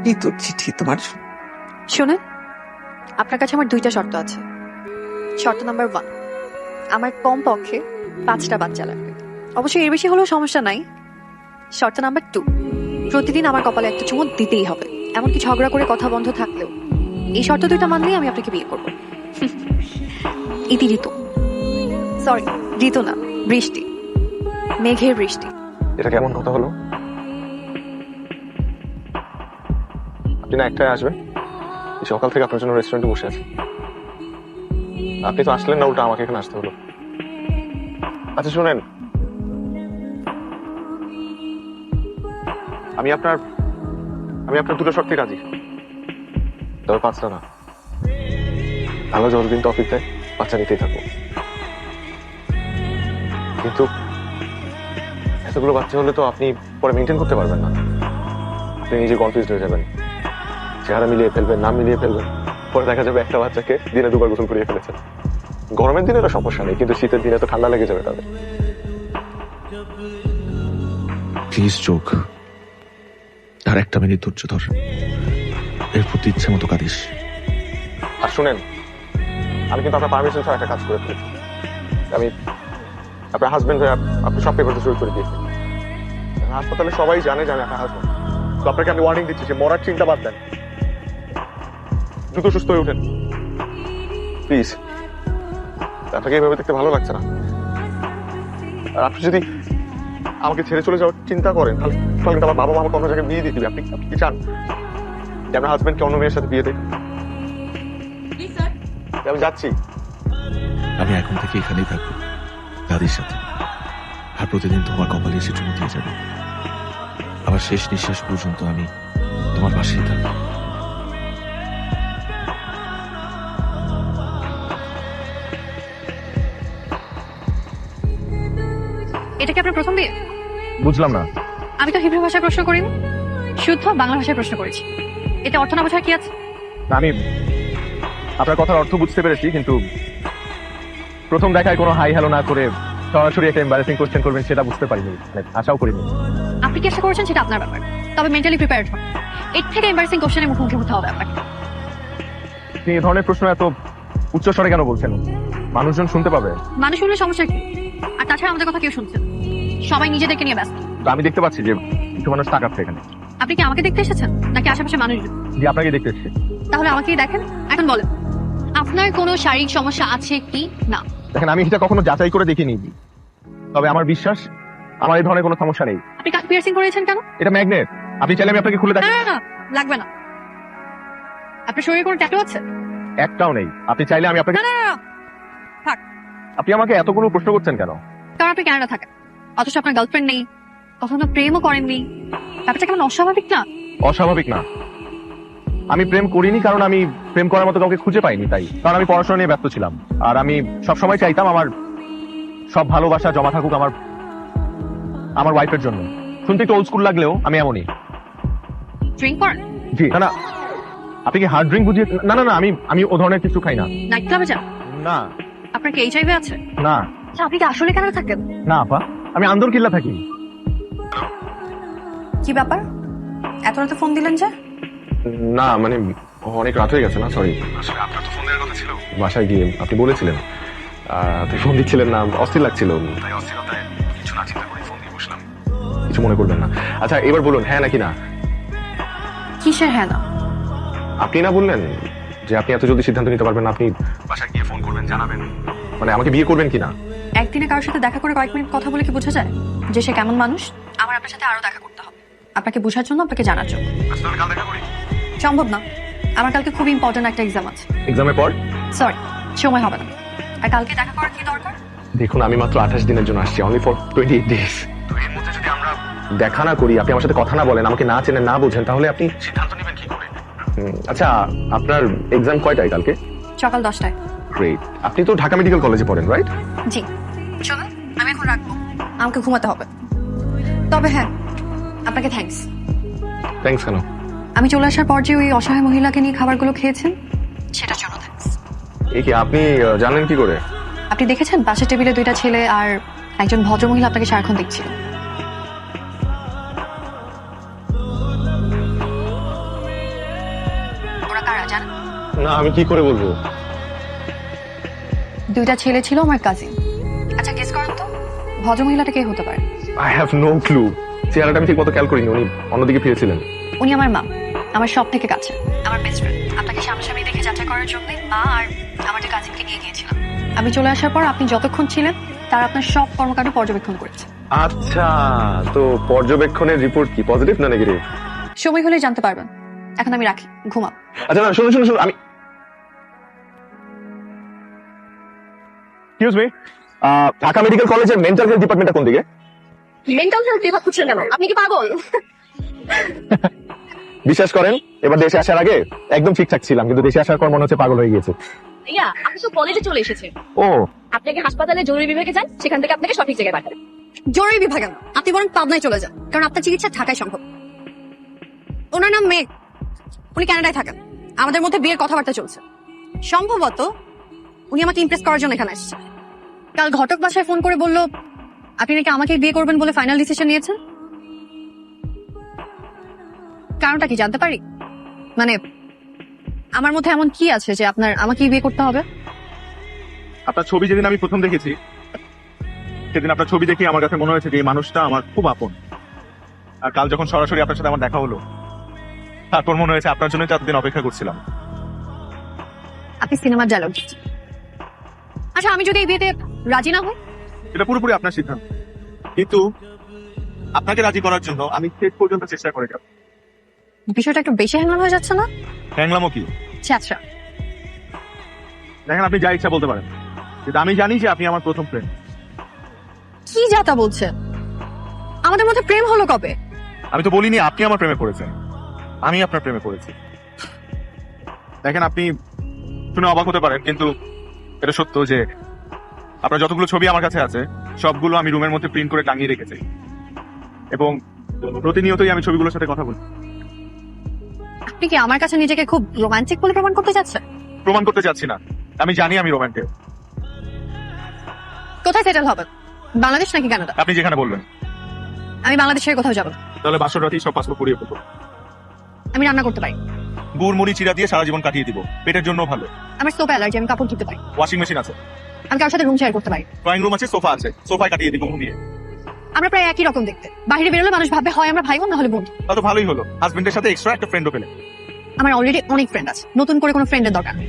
কি তোর চিঠি তোমার? শুনেন, আপনার কাছে আমার 2টা শর্ত আছে। শর্ত নাম্বার 1, আমার কমপক্ষে 5টা বাচ্চা লাগবে। অবশ্যই এর বেশি হলেও সমস্যা নাই। শর্ত নাম্বার 2, প্রতিদিন আমার কপালে একটা চুমু দিতেই হবে, এমনকি ঝগড়া করে কথা বন্ধ থাকলেও। এই শর্ত 2টা মানলেই আমি আপনাকে বিয়ে করব। ইতি ঋতু, সরি ঋতু না, বৃষ্টি, মেঘের বৃষ্টি। এটা কেমন কথা হলো? আপনি না একটাই আসবেন? সকাল থেকে আপনার জন্য রেস্টুরেন্টে বসে আছি। আপনি তো আসলেন না, উল্টা আমাকে এখানে আসতে হলো। আচ্ছা শুনেন, আমি আপনার 2টো শর্তে রাজি, তবে 5টা না। আমরা যতদিন টপিক দেয় বাচ্চা নিতেই থাকবো, কিন্তু এতগুলো বাচ্চা হলে তো আপনি পরে মেনটেন করতে পারবেন না। আপনি নিজে কনফিউজ হয়ে যাবেন, চেহারা মিলিয়ে ফেলবেন, নাম মিলিয়ে ফেলবেন, পরে দেখা যাবে একটা বাচ্চাকে দিনে 2বার গোসল করিয়ে ফেলেছেন। গরমের দিনে তো সমস্যা নেই, কিন্তু শীতের দিনে তো ঠান্ডা লেগে যাবে তাদের। প্লিজ চোখ, আর একটা মিনিট ধৈর্য ধর, এরপর তুই ইচ্ছে মতো কাঁদিস। আর শুনেন, আমি কিন্তু আপনার পারমিশন ছাড়া একটা কাজ করে ফেলেছি। আমি আপনার হাজবেন্ড হয়ে আপনি সব পেপারতে সই করে দিয়েছি। হাসপাতালে সবাই জানে যে আমি আপনার হাজবেন্ড। তো আপনাকে আমি ওয়ার্নিং দিচ্ছি, সে মরার চিন্তা বাদ দেন, দ্রুত সুস্থ হয়ে ওঠেন প্লিজ। আপনাকে এইভাবে দেখতে ভালো লাগছে না। আর আপনি যদি আমাকে ছেড়ে চলে যাওয়ার চিন্তা করেন, তাহলে কিন্তু আমার বাবা মা আমাকে অন্য জায়গায় বিয়ে দিয়ে দিবে। আপনি কি চান যে আপনার হাজবেন্ডকে অন্য মেয়ের সাথে বিয়ে দেয়? আমি যাচ্ছি। আমি এখন থেকে এখানেই থাকবো দাদির সাথে, আর প্রতিদিন তোমার কপালে এসে চুমু দিয়ে যাবো। আবার শেষ নিঃশ্বাস পর্যন্ত আমি তোমার পাশেই থাকবো। এটা কি আপনার প্রথম বিয়ে? বুঝলাম না। আমি তো হিব্রু ভাষায় প্রশ্ন করিনি, শুদ্ধ বাংলা ভাষায় প্রশ্ন করেছি। এটা অর্থ না বোঝার কি আছে? আমি আপনার কথার অর্থ বুঝতে পেরেছি, কিন্তু প্রথম দেখায় কোনো হাই হ্যালো না করে সরাসরি একটা এম্বারেসিং কোশ্চেন করবেন সেটা বুঝতে পারিনি, আশাও করিনি। আপনি কি আশা করেছেন সেটা আপনার ব্যাপার, তবে মেন্টালি প্রিপেয়ার্ড হন। এর থেকে এম্বারেসিং কোশ্চেনের মুখোমুখি হতে হবে আপনাকে। আপনি এই ধরনের প্রশ্ন এত উচ্চ স্বরে কেন বলছেন? মানুষজন শুনতে পাবে। মানুষ শুনলে সমস্যা কি? আর তাছাড়া আমাদের কথা কেউ শুনছে না। সবাই নিজেদেরকে নিয়ে ব্যস্ত। তো আমি দেখতে পাচ্ছি যে কিছু মানুষ তাকাচ্ছে এখানে। আপনি কি আমাকে দেখতে এসেছেন নাকি আশেপাশে মানুষজন? যে আপনাকে দেখতে এসেছে। তাহলে আমাকেই দেখেন। এখন বলেন, আপনার কোনো শারীরিক সমস্যা আছে কি না? দেখেন, আমি এটা কখনো যাচাই করে দেখিনি, তবে আমার বিশ্বাস আমার এই ধরনের কোনো সমস্যা নেই। আপনি কাট পিয়ার্সিং করেছেন কেন? এটা ম্যাগনেট, আপনি চাইলে আমি আপনাকে খুলে না দেখাই। না না, লাগবে না। আপনার শরীরে কোনো ট্যাটু আছে? একটাও নেই। আপনি চাইলে আমি আপনাকে। না না না, থাক। আপনি আমাকে এতগুলো প্রশ্ন করছেন কেন? কারণ আপনি কানাডা থাকেন, অথচ আপনার গার্লফ্রেন্ড নেই, কখনো প্রেমও করেননি। ব্যাপারটা কেমন অস্বাভাবিক না? অস্বাভাবিক না। আমি প্রেম করিনি কারণ আমি প্রেম করার মতো কাউকে খুঁজে পাইনি, তাই। কারণ আমি পড়াশোনা নিয়ে ব্যস্ত ছিলাম, আর আমি সবসময় চাইতাম আমার সব ভালোবাসা জমা থাকুক আমার ওয়াইফের জন্য। শুনতে একটু ওল্ড স্কুল লাগলেও আমি এমনই। ড্রিঙ্ক করেন? জি না না, আপনি কি হার্ড ড্রিঙ্ক বুঝিয়ে? না না না, আমি ও ধরনের কিছু খাই না। নাইট ক্লাবে যান? না। আপনার কি এইচআইভি আছে? না। আচ্ছা, আপনি কি আসলে কানাডা থাকেন? না আপা, আমি আন্দর কিল্লা থাকি। কি ব্যাপার, এত রাতে ফোন দিলেন যে? না মানে অনেক রাত হয়ে গেছে না, সরি। আসলে আপনার তো ফোন দেওয়ার কথা ছিল বাসায় গিয়ে, আপনি বলেছিলেন। আপনি ফোন দিচ্ছিলেন না, অস্থির লাগছিল, তাই অস্থিরতায় কিছু না চিন্তা করে ফোন দিয়ে বসলাম। কিছু মনে করবেন না। আচ্ছা এবার বলুন, হ্যাঁ নাকি না? কিসের হ্যাঁ না? আপনি না বললেন যে আপনি এত জলদি সিদ্ধান্ত নিতে পারবেন না, আপনি বাসায় গিয়ে ফোন করবেন, জানাবেন, মানে আমাকে বিয়ে করবেন কিনা? একদিনে কারোর সাথে দেখা করে কয়েক মিনিট কথা বলে কি বোঝা যায় যে সে কেমন মানুষ? আমার আপনার সাথে আরো দেখা করতে হবে, আপনাকে বোঝার জন্য, আপনাকে জানার জন্য। কাল দেখা করি। সম্ভব না, আমার কালকে খুব ইম্পর্টেন্ট একটা এক্সাম আছে। এক্সামের পর? সরি, সময় হবে না। আর কালকে দেখা করার কি দরকার? দেখুন, আমি মাত্র 28 দিনের জন্য আসছি, অনলি ফর 28 ডেজ। তো এর মধ্যে যদি আমরা দেখা না করি, আপনি আমার সাথে কথা না বলেন, আমাকে না চেনেন, না বোঝেন, তাহলে আপনি সিদ্ধান্ত নেবেন কি করে? আচ্ছা, আপনার এক্সাম কয়টায় কালকে? সকাল 10টায়। গ্রেট। আপনি তো ঢাকা মেডিকেল কলেজে পড়েন, রাইট? জি। চলো, আমি এখন রাখবো, আমাকে ঘুমাতে হবে। তবে হ্যাঁ, আপনাকে থ্যাঙ্কস। থ্যাঙ্কস কেন? আমি চলে আসার পর যে ওই অসহায় মহিলাকে নিয়ে খাবারগুলো খেয়েছেন, সেটার জন্য থ্যাঙ্কস। এই কি আপনি জানেন কি করে? আপনি দেখেছেন পাশের টেবিলে 2টা ছেলে আর একজন ভদ্রমহিলা আপনাকে সারাক্ষণ দেখছিল। কারা জানেন? না, আমি কি করে বলবো? দুইটা ছেলে ছিল আমার কাজিন। আচ্ছা গেস করেন তো ভদ্রমহিলাটা কে হতে পারে? I have no clue. চেহারাটা আমি ঠিক মতো খেয়াল করিনি, উনি অন্যদিকে ফিরেছিলেন। উনি আমার মা, আমার সব থেকে কাছে, আমার বেস্ট ফ্রেন্ড। আপনাকে সামনাসামনি দেখে যাচাই করার জন্য মা আর আমার যে কাজিনকে নিয়ে গিয়েছিলাম। আমি চলে আসার পর আপনি যতক্ষণ ছিলেন তার আপনার সব কর্মকাণ্ড পর্যবেক্ষণ করেছে। আচ্ছা, তো পর্যবেক্ষণের রিপোর্ট কি পজিটিভ না নেগেটিভ? সময় হলে জানতে পারবেন। এখন আমি রাখি, ঘুমাও। আচ্ছা না, শুনুন শুনুন শুনুন, আমি এক্সকিউজ মি, ঢাকা মেডিকেল কলেজের মেন্টাল হেলথ ডিপার্টমেন্টটা কোন দিকে? মেন্টাল হেলথ বিভাগ খুঁজছেন কেন? আপনি কি পাগল? বিশ্বাস করেন, এবার দেশে আসার আগে একদম ঠিকঠাক ছিলাম, কিন্তু দেশে আসার পর মনে হচ্ছে পাগল হয়ে গিয়েছে। ইয়া, আপনি তো কলেজে চলে এসেছে। ও, আপনাকে হাসপাতালে জরুরি বিভাগে যান, সেখান থেকে আপনাকে সঠিক জায়গায় পাঠাবে। জরুরি বিভাগে না, আপনি বরং পাবনায় চলে যান, কারণ আপনার চিকিৎসা ঢাকায় সম্ভব। ওনার নাম মেঘ, উনি কানাডায় থাকেন। আমাদের মধ্যে বিয়ের কথাবার্তা চলছে। সম্ভবত উনি আমাকে ইমপ্রেস করার জন্য এখানে আসছে। কাল ঘটক বাসায় ফোন করে বলল আপনি নাকি আমাকে বিয়ে করবেন বলে ফাইনাল ডিসিশন নিয়েছেন। কারণটা কি জানতে পারি? মানে আমার মধ্যে এমন কি আছে যে আপনার আমাকে বিয়ে করতে হবে? আপনার ছবি যেদিন আমি প্রথম দেখেছি, সেদিন আপনার ছবি দেখে আমার কাছে মনে হয়েছে যে এই মানুষটা আমার খুব আপন। আর কাল যখন সরাসরি আপনার সাথে আমার দেখা হলো, তারপর মনে হয়েছে আপনার জন্যই তো এতদিন অপেক্ষা করছিলাম। আপনি সিনেমার ডায়লগ দিচ্ছেন। আচ্ছা আমি যদি এই বিয়েতে রাজি না হই? এটা পুরোপুরি আপনার সিদ্ধান্ত, কিন্তু আপনাকে রাজি করার জন্য আমি শেষ পর্যন্ত চেষ্টা করে যাব। বিষয়টা একটু বেশি হ্যাঙ্গার হয়ে যাচ্ছে না? হ্যাংলামও কি? আচ্ছা দেখেন, আপনি যা ইচ্ছা বলতে পারেন, কিন্তু আমি জানি যে আপনি আমার প্রথম ফ্রেন্ড। কি যাতা বলছেন? আমাদের মধ্যে প্রেম হলো কবে? আমি তো বলিনি আপনি আমার প্রেমে পড়েছেন, আমি আপনার প্রেমে পড়েছি। দেখেন, আপনি শুনে অবাক হতে পারেন, কিন্তু এটা সত্য যে আপনার যতগুলো ছবি আমার কাছে আছে সবগুলো আমি রুমের মধ্যে প্রিন্ট করে টাঙিয়ে রেখেছি, এবং প্রতিনিয়তই আমি ছবিগুলোর সাথে কথা বলি। আপনি কি আমার কাছে নিজেকে খুব রোমান্টিক বলে প্রমাণ করতে চাচ্ছেন? প্রমাণ করতে চাচ্ছি না, আমি জানি আমি রোমান্টিক। কোথায় সেটেল হবেন? বাংলাদেশ নাকি কানাডা? আপনি যেখানে বলবেন। আমি বাংলাদেশের কোথাও যাব না। তাহলে বাসর রাতেই সব পাসপোর্ট পুড়িয়ে ফেলবো। আমি রান্না করতে পারি। গুড় মুড়ি চিরা দিয়ে সারা জীবন কাটিয়ে দিব, পেটের জন্য ভালো। আমার সোফা অ্যালার্জি, আমি কাপড় ধুতে পারি। ওয়াশিং মেশিন আছে, আমি কারোর সাথে রুম শেয়ার করতে পারি। ড্রয়িং রুম আছে, সোফা আছে, সোফায় কাটিয়ে দিব ঘুমিয়ে। আমরা প্রায় একই রকম দেখতে। বাইরে বেরোলে মানুষ ভাববে হয় আমরা ভাই বোন না হলে বন্ধু। তা তো ভালোই হলো, হাজবেন্ডের সাথে এক্সট্রা একটা ফ্রেন্ডও পেলে। আমার অলরেডি অনেক ফ্রেন্ড আছে, নতুন করে কোনো ফ্রেন্ডের দরকার নেই।